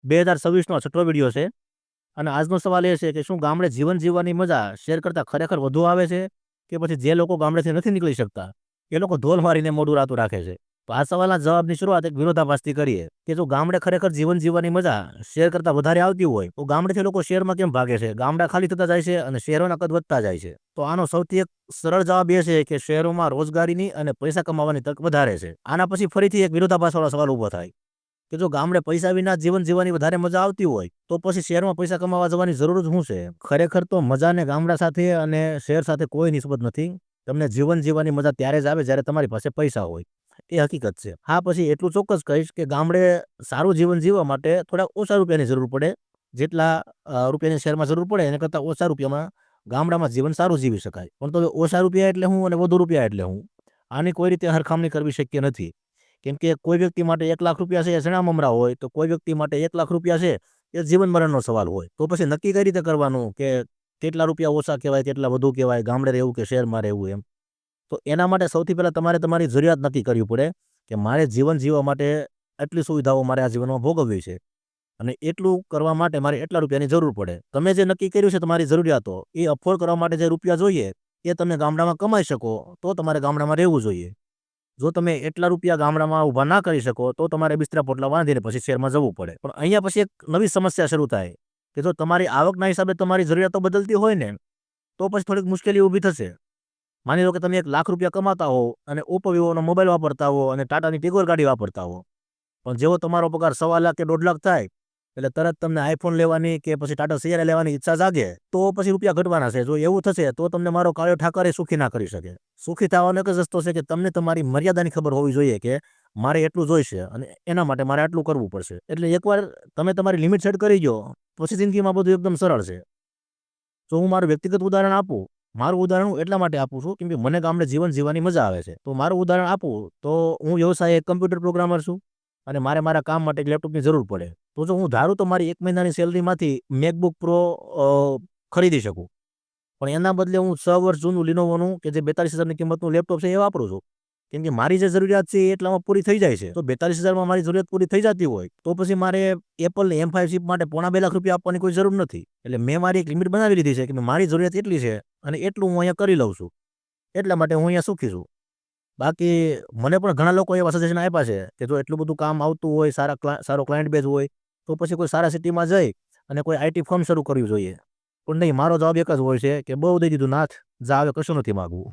2026નો 6થો video છે અને આજનો સવાલ એ છે કે શું ગામડે જીવન જીવવાની મજા શેર કરતાં ખરેખર વધુ આવે છે કે પછી જે લોકો ગામડેથી નથી નીકળી શકતા એ લોકો ધોલ મારીને મોઢું રાતું રાખે છે? તો આ સવાલના જવાબની શરૂઆત એક વિરોધાભાસથી કરીએ કે જો ગામડે ખરેખર જીવન જીવવાની મજા શેર કરતાં વધારે આવતી હોય તો ગામડેથી લોકો શહેરમાં કેમ ભાગે છે? ગામડા ખાલી થતા જાય છે અને શહેરોના કદ વધતા જાય છે. તો આનો સૌથી એક સરળ જવાબ એ છે કે શહેરોમાં રોજગારીની અને પૈસા કમાવાની તક વધારે છે. આના પછી ફરીથી એક વિરોધાભાસવાળો સવાલ ઊભો થાય કે જો ગામડે પૈસા વિના જીવન જીવવાની વધારે મજા આવતી હોય તો પછી શહેરમાં પૈસા કમાવા જવાની જરૂર જ શું છે? ખરેખર તો મજાને ગામડા સાથે અને શહેર સાથે કોઈ નિસ્બત નથી. તમને જીવન જીવવાની મજા ત્યારે જ આવે જ્યારે તમારી પાસે પૈસા હોય. એ હકીકત છે. હા, પછી એટલું ચોક્કસ કહીશ કે ગામડે સારું જીવન જીવવા માટે થોડા ઓછા રૂપિયાની જરૂર પડે. જેટલા રૂપિયાની શહેરમાં જરૂર પડે એના કરતાં ઓછા રૂપિયામાં ગામડામાં જીવન સારું જીવી શકાય. પણ તો ઓછા રૂપિયા એટલે હું અને વધુ રૂપિયા એટલે હું? આની કોઈ રીતે હરખામણી કરવી શક્ય નથી. કેમ કે કોઈ વ્યક્તિ માટે 1 લાખ રૂપિયા છે એ સણા મમરા હોય તો કોઈ વ્યક્તિ માટે 1 લાખ રૂપિયા છે એ જીવન મરણનો સવાલ હોય. તો પછી નક્કી કઈ રીતે કરવાનું કે કેટલા રૂપિયા ઓછા કહેવાય, કેટલા વધુ કહેવાય, ગામડે રહેવું કે શહેરમાં રહેવું એમ? તો એના માટે સૌથી પહેલાં તમારે તમારી જરૂરિયાત નક્કી કરવી પડે કે મારે જીવન જીવવા માટે આટલી સુવિધાઓ મારે આ જીવનમાં ભોગવવી છે અને એટલું કરવા માટે મારે એટલા રૂપિયાની જરૂર પડે. તમે જે નક્કી કર્યું છે તમારી જરૂરિયાતો એ અફોર્ડ કરવા માટે જે રૂપિયા જોઈએ એ તમે ગામડામાં કમાઈ શકો તો તમારે ગામડામાં રહેવું જોઈએ. જો તમે એટલા રૂપિયા ગામડામાં ઊભા ના કરી શકો તો તમારે બિસ્તરા પોટલા બાંધીને પછી શહેરમાં જવું પડે. પણ અહીંયા પછી એક નવી સમસ્યા શરૂ થાય કે જો તમારી આવકના હિસાબે તમારી જરૂરિયાતો બદલતી હોય ને તો પછી થોડીક મુશ્કેલી ઊભી થશે. માની લો કે તમે 1 લાખ રૂપિયા કમાતા હો અને ઓપ્પો વિવોનો મોબાઈલ વાપરતા હો અને ટાટાની ટિગોર ગાડી વાપરતા હો. પણ જેવો તમારો પગાર 1.25 લાખ કે 1.5 લાખ થાય એટલે તરત તમને આઈફોન લેવાની કે પછી ટાટા સિયારા લેવાની ઈચ્છા જાગે તો પછી રૂપિયા ઘટવાના છે. જો એવું થશે તો તમને મારો કાળો ઠાકર સુખી ના કરી શકે. સુખી થવાનો એક જ રસ્તો છે કે તમને તમારી મર્યાદાની ખબર હોવી જોઈએ કે મારે એટલું જોઈશે અને એના માટે મારે આટલું કરવું પડશે. એટલે એકવાર તમે તમારી લિમિટ સેટ કરી દો પછી જિંદગીમાં બધું એકદમ સરળ છે. જો હું મારું વ્યક્તિગત ઉદાહરણ આપું, મારું ઉદાહરણ હું એટલા માટે આપું છું કેમ કે મને ગામડે જીવન જીવવાની મજા આવે છે. તો મારું ઉદાહરણ આપું તો હું વ્યવસાય એક કમ્પ્યુટર પ્રોગ્રામર છું અને મારે મારા કામ માટે એક લેપટોપની જરૂર પડે. તો જો હું ધારું તો મારી 1 મહિનાની સેલરીમાંથી મેકબુક પ્રો ખરીદી શકું. પણ એના બદલે હું 6 વર્ષ જૂનું લિનોવોનું કે જે 42,000ની કિંમતનું લેપટોપ છે એ વાપરું છું. કેમ કે મારી જે જરૂરિયાત છે એ એટલામાં પૂરી થઈ જાય છે. તો 42,000માં મારી જરૂરિયાત પૂરી થઈ જતી હોય તો પછી મારે એપલની M5 ચિપ માટે 1.25 લાખ રૂપિયા આપવાની કોઈ જરૂર નથી. એટલે મેં મારી એક લિમિટ બનાવી લીધી છે કે મારી જરૂરિયાત એટલી છે અને એટલું હું અહીંયા કરી લઉં છું. એટલા માટે હું અહીંયા સુખી છું. બાકી મને પણ ઘણા લોકો એવા સજેશન આપ્યા છે કે જો એટલું બધું કામ આવતું હોય, સારો ક્લાયન્ટ બેઝ હોય તો પછી કોઈ સારા સિટીમાં જઈ અને કોઈ આઈટી ફર્મ શરૂ કરવી જોઈએ. પણ નહીં, મારો જવાબ એક જ હોય છે કે બહુ દઈ દીધું નાથ, જા હવે કશું નથી માગવું.